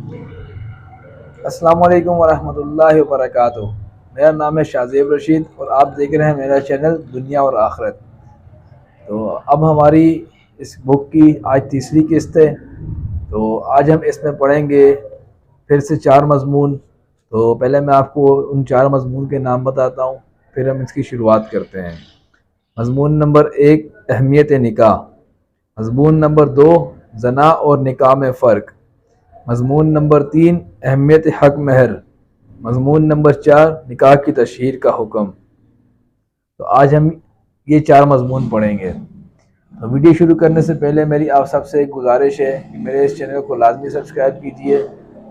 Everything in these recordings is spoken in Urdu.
السلام علیکم ورحمۃ اللہ وبرکاتہ۔ میرا نام ہے شاہزیب رشید اور آپ دیکھ رہے ہیں میرا چینل دنیا اور آخرت۔ تو اب ہماری اس بک کی آج تیسری قسط ہے۔ تو آج ہم اس میں پڑھیں گے پھر سے 4 مضمون۔ تو پہلے میں آپ کو ان 4 مضمون کے نام بتاتا ہوں، پھر ہم اس کی شروعات کرتے ہیں۔ مضمون نمبر 1 اہمیت نکاح، مضمون نمبر 2 زنا اور نکاح میں فرق، مضمون نمبر 3 اہمیت حق مہر، مضمون نمبر 4 نکاح کی تشہیر کا حکم۔ تو آج ہم یہ 4 مضمون پڑھیں گے۔ تو ویڈیو شروع کرنے سے پہلے میری آپ سب سے ایک گزارش ہے کہ میرے اس چینل کو لازمی سبسکرائب کیجئے،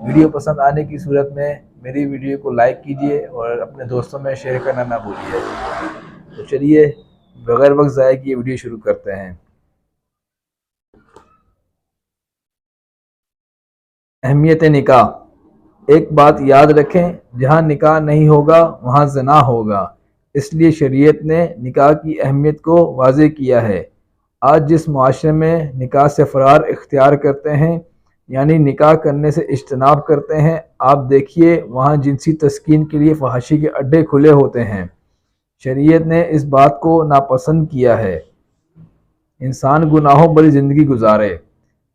ویڈیو پسند آنے کی صورت میں میری ویڈیو کو لائک کیجئے اور اپنے دوستوں میں شیئر کرنا نہ بھولیے۔ تو چلیے بغیر وقت ضائع کیے ویڈیو شروع کرتے ہیں۔ اہمیت نکاح۔ ایک بات یاد رکھیں، جہاں نکاح نہیں ہوگا وہاں زنا ہوگا، اس لیے شریعت نے نکاح کی اہمیت کو واضح کیا ہے۔ آج جس معاشرے میں نکاح سے فرار اختیار کرتے ہیں، یعنی نکاح کرنے سے اجتناب کرتے ہیں، آپ دیکھیے وہاں جنسی تسکین کے لیے فحاشی کے اڈے کھلے ہوتے ہیں۔ شریعت نے اس بات کو ناپسند کیا ہے۔ انسان گناہوں بھری زندگی گزارے،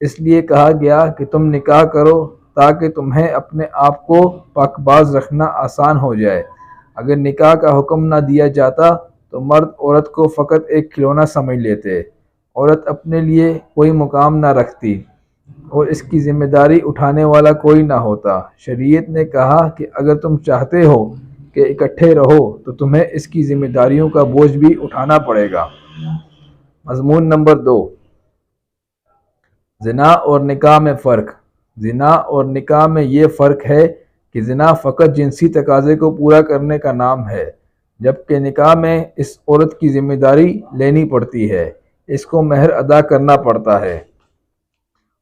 اس لیے کہا گیا کہ تم نکاح کرو تاکہ تمہیں اپنے آپ کو پاک باز رکھنا آسان ہو جائے۔ اگر نکاح کا حکم نہ دیا جاتا تو مرد عورت کو فقط ایک کھلونا سمجھ لیتے، عورت اپنے لیے کوئی مقام نہ رکھتی اور اس کی ذمہ داری اٹھانے والا کوئی نہ ہوتا۔ شریعت نے کہا کہ اگر تم چاہتے ہو کہ اکٹھے رہو تو تمہیں اس کی ذمہ داریوں کا بوجھ بھی اٹھانا پڑے گا۔ مضمون نمبر 2 زنا اور نکاح میں فرق۔ زنا اور نکاح میں یہ فرق ہے کہ زنا فقط جنسی تقاضے کو پورا کرنے کا نام ہے، جبکہ نکاح میں اس عورت کی ذمہ داری لینی پڑتی ہے، اس کو مہر ادا کرنا پڑتا ہے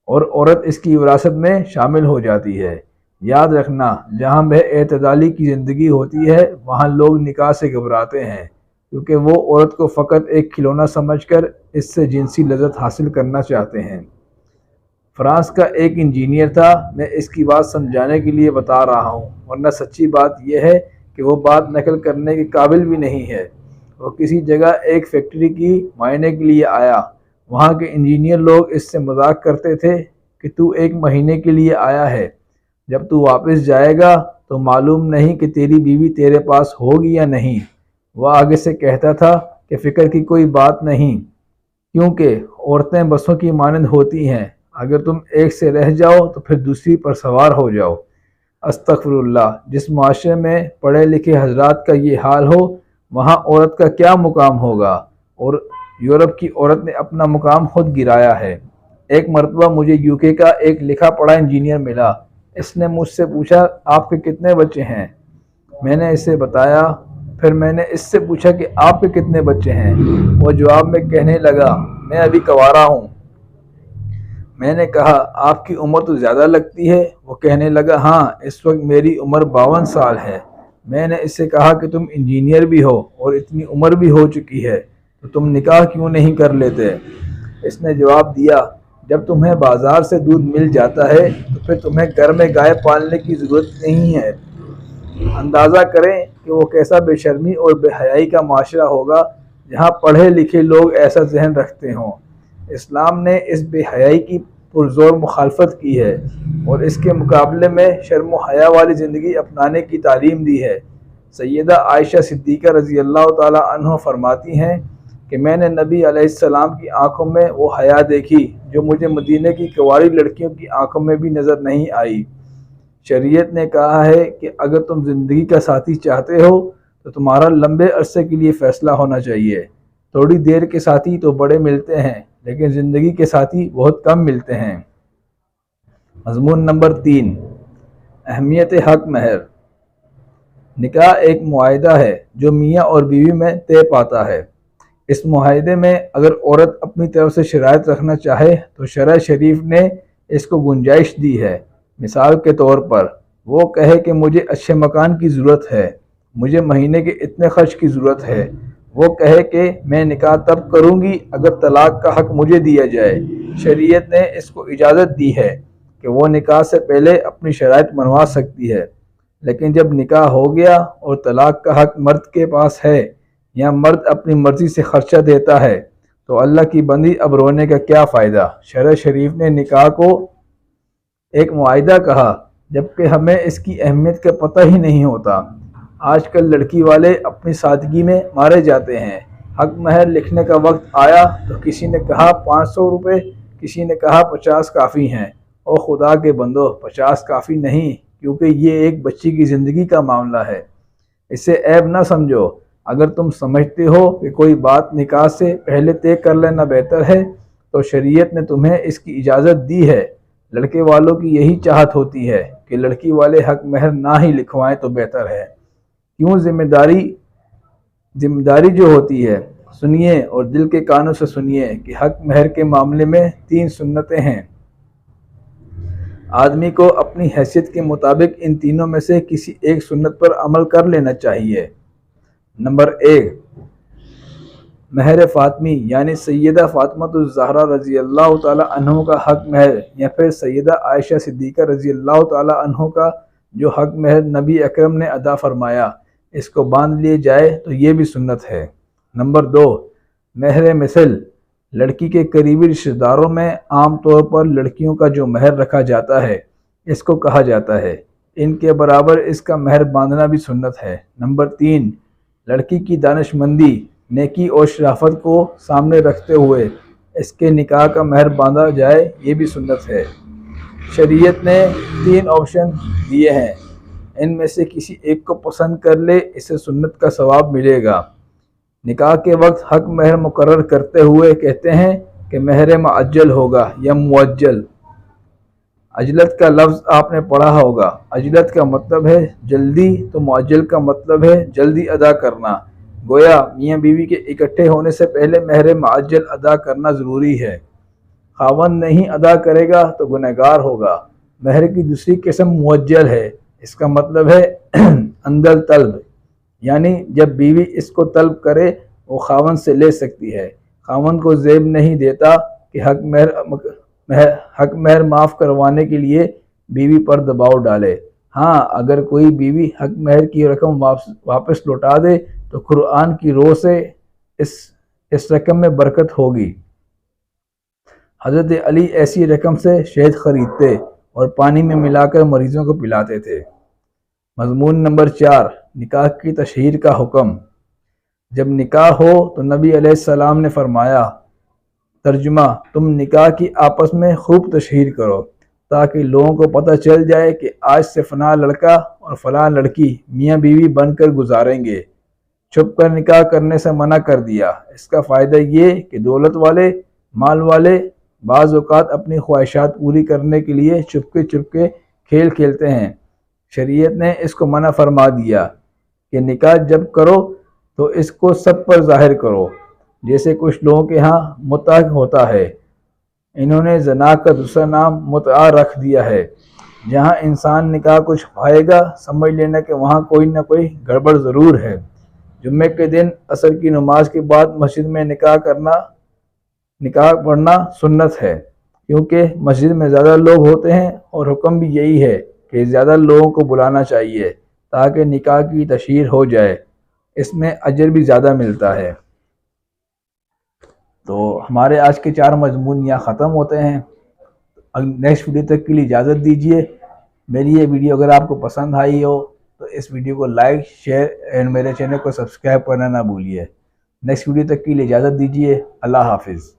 اور عورت اس کی وراثت میں شامل ہو جاتی ہے۔ یاد رکھنا، جہاں بے اعتدالی کی زندگی ہوتی ہے وہاں لوگ نکاح سے گھبراتے ہیں، کیونکہ وہ عورت کو فقط ایک کھلونا سمجھ کر اس سے جنسی لذت حاصل کرنا چاہتے ہیں۔ فرانس کا ایک انجینئر تھا، میں اس کی بات سمجھانے کے لیے بتا رہا ہوں، ورنہ سچی بات یہ ہے کہ وہ بات نقل کرنے کے قابل بھی نہیں ہے۔ وہ کسی جگہ ایک فیکٹری کی معائنے کے لیے آیا، وہاں کے انجینئر لوگ اس سے مذاق کرتے تھے کہ تو 1 مہینے کے لیے آیا ہے، جب تو واپس جائے گا تو معلوم نہیں کہ تیری بیوی تیرے پاس ہوگی یا نہیں۔ وہ آگے سے کہتا تھا کہ فکر کی کوئی بات نہیں، کیونکہ عورتیں بسوں کی مانند ہوتی ہیں، اگر تم ایک سے رہ جاؤ تو پھر دوسری پر سوار ہو جاؤ۔ استغفر اللہ، جس معاشرے میں پڑھے لکھے حضرات کا یہ حال ہو وہاں عورت کا کیا مقام ہوگا، اور یورپ کی عورت نے اپنا مقام خود گرایا ہے۔ ایک مرتبہ مجھے UK کا ایک لکھا پڑھا انجینئر ملا، اس نے مجھ سے پوچھا آپ کے کتنے بچے ہیں؟ میں نے اسے بتایا، پھر میں نے اس سے پوچھا کہ آپ کے کتنے بچے ہیں؟ وہ جواب میں کہنے لگا میں ابھی کنوارا ہوں۔ میں نے کہا آپ کی عمر تو زیادہ لگتی ہے۔ وہ کہنے لگا ہاں، اس وقت میری عمر 52 سال ہے۔ میں نے اس سے کہا کہ تم انجینئر بھی ہو اور اتنی عمر بھی ہو چکی ہے تو تم نکاح کیوں نہیں کر لیتے؟ اس نے جواب دیا جب تمہیں بازار سے دودھ مل جاتا ہے تو پھر تمہیں گھر میں گائے پالنے کی ضرورت نہیں ہے۔ اندازہ کریں کہ وہ کیسا بے شرمی اور بے حیائی کا معاشرہ ہوگا جہاں پڑھے لکھے لوگ ایسا ذہن رکھتے ہوں۔ اسلام نے اس بے حیائی کی پرزور مخالفت کی ہے اور اس کے مقابلے میں شرم و حیا والی زندگی اپنانے کی تعلیم دی ہے۔ سیدہ عائشہ صدیقہ رضی اللہ تعالی عنہ فرماتی ہیں کہ میں نے نبی علیہ السلام کی آنکھوں میں وہ حیا دیکھی جو مجھے مدینہ کی کنواری لڑکیوں کی آنکھوں میں بھی نظر نہیں آئی۔ شریعت نے کہا ہے کہ اگر تم زندگی کا ساتھی چاہتے ہو تو تمہارا لمبے عرصے کے لیے فیصلہ ہونا چاہیے۔ تھوڑی دیر کے ساتھی تو بڑے ملتے ہیں لیکن زندگی کے ساتھی بہت کم ملتے ہیں۔ مضمون نمبر 3 اہمیت حق مہر۔ نکاح ایک معاہدہ ہے جو میاں اور بیوی میں طے پاتا ہے۔ اس معاہدے میں اگر عورت اپنی طرف سے شرائط رکھنا چاہے تو شرع شریف نے اس کو گنجائش دی ہے۔ مثال کے طور پر وہ کہے کہ مجھے اچھے مکان کی ضرورت ہے، مجھے مہینے کے اتنے خرچ کی ضرورت ہے۔ وہ کہے کہ میں نکاح تب کروں گی اگر طلاق کا حق مجھے دیا جائے۔ شریعت نے اس کو اجازت دی ہے۔ کہ وہ نکاح سے پہلے اپنی شرائط منوا سکتی ہے، لیکن جب نکاح ہو گیا اور طلاق کا حق مرد کے پاس ہے یا مرد اپنی مرضی سے خرچہ دیتا ہے تو اللہ کی بندی اب رونے کا کیا فائدہ۔ شرع شریف نے نکاح کو ایک معاہدہ کہا، جبکہ ہمیں اس کی اہمیت کا پتہ ہی نہیں ہوتا۔ آج کل لڑکی والے اپنی سادگی میں مارے جاتے ہیں۔ حق مہر لکھنے کا وقت آیا تو کسی نے کہا 500 روپے، کسی نے کہا 50 کافی ہیں۔ او خدا کے بندو، 50 کافی نہیں، کیونکہ یہ ایک بچی کی زندگی کا معاملہ ہے۔ اسے عیب نہ سمجھو۔ اگر تم سمجھتے ہو کہ کوئی بات نکاح سے پہلے طے کر لینا بہتر ہے تو شریعت نے تمہیں اس کی اجازت دی ہے۔ لڑکے والوں کی یہی چاہت ہوتی ہے کہ لڑکی والے حق مہر نہ ہی لکھوائیں تو بہتر ہے۔ کیوں؟ ذمہ داری جو ہوتی ہے، سنیے اور دل کے کانوں سے سنیے کہ حق مہر کے معاملے میں 3 سنتیں ہیں۔ آدمی کو اپنی حیثیت کے مطابق ان تینوں میں سے کسی ایک سنت پر عمل کر لینا چاہیے۔ نمبر 1، مہر فاطمی یعنی سیدہ فاطمہ الزہرا رضی اللہ تعالی عنہ کا حق مہر، یا پھر سیدہ عائشہ صدیقہ رضی اللہ تعالی عنہ کا جو حق مہر نبی اکرم نے ادا فرمایا، اس کو باندھ لیے جائے تو یہ بھی سنت ہے۔ نمبر 2، مہر مثل، لڑکی کے قریبی رشتہ داروں میں عام طور پر لڑکیوں کا جو مہر رکھا جاتا ہے اس کو کہا جاتا ہے، ان کے برابر اس کا مہر باندھنا بھی سنت ہے۔ نمبر 3، لڑکی کی دانش مندی، نیکی اور شرافت کو سامنے رکھتے ہوئے اس کے نکاح کا مہر باندھا جائے، یہ بھی سنت ہے۔ شریعت نے 3 آپشن دیے ہیں، ان میں سے کسی ایک کو پسند کر لے، اسے سنت کا ثواب ملے گا۔ نکاح کے وقت حق مہر مقرر کرتے ہوئے کہتے ہیں کہ مہر معجل ہوگا یا معجل۔ عجلت کا لفظ آپ نے پڑھا ہوگا، عجلت کا مطلب ہے جلدی، تو معجل کا مطلب ہے جلدی ادا کرنا۔ گویا میاں بیوی کے اکٹھے ہونے سے پہلے مہر معجل ادا کرنا ضروری ہے۔ خاوند نہیں ادا کرے گا تو گنہگار ہوگا۔ مہر کی دوسری قسم معجل ہے، اس کا مطلب ہے اندر طلب، یعنی جب بیوی اس کو طلب کرے وہ خاوند سے لے سکتی ہے۔ خاوند کو زیب نہیں دیتا کہ حق مہر معاف کروانے کے لیے بیوی پر دباؤ ڈالے۔ ہاں، اگر کوئی بیوی حق مہر کی رقم واپس لوٹا دے تو قرآن کی روح سے اس رقم میں برکت ہوگی۔ حضرت علی ایسی رقم سے شہد خریدتے اور پانی میں ملا کر مریضوں کو پلاتے تھے۔ مضمون نمبر 4، نکاح کی تشہیر کا حکم۔ جب نکاح ہو تو نبی علیہ السلام نے فرمایا، ترجمہ، تم نکاح کی آپس میں خوب تشہیر کرو تاکہ لوگوں کو پتہ چل جائے کہ آج سے فلاں لڑکا اور فلاں لڑکی میاں بیوی بن کر گزاریں گے۔ چھپ کر نکاح کرنے سے منع کر دیا۔ اس کا فائدہ یہ کہ دولت والے، مال والے بعض اوقات اپنی خواہشات پوری کرنے کے لیے چپکے کھیل کھیلتے ہیں۔ شریعت نے اس کو منع فرما دیا کہ نکاح جب کرو تو اس کو سب پر ظاہر کرو، جیسے کچھ لوگوں کے ہاں متع ہوتا ہے۔ انہوں نے زنا کا دوسرا نام متعہ رکھ دیا ہے۔ جہاں انسان نکاح کو چھپائے گا، سمجھ لینا کہ وہاں کوئی نہ کوئی گڑبڑ ضرور ہے۔ جمعے کے دن عصر کی نماز کے بعد مسجد میں نکاح پڑھنا سنت ہے، کیونکہ مسجد میں زیادہ لوگ ہوتے ہیں اور حکم بھی یہی ہے کہ زیادہ لوگوں کو بلانا چاہیے تاکہ نکاح کی تشہیر ہو جائے، اس میں اجر بھی زیادہ ملتا ہے۔ تو ہمارے آج کے 4 مضمون یہاں ختم ہوتے ہیں۔ نیکسٹ ویڈیو تک کے لیے اجازت دیجیے۔ میری یہ ویڈیو اگر آپ کو پسند آئی ہو تو اس ویڈیو کو لائک، شیئر اور میرے چینل کو سبسکرائب کرنا نہ بھولیے۔ نیکسٹ ویڈیو تک کے لیے اجازت دیجیے۔ اللہ حافظ۔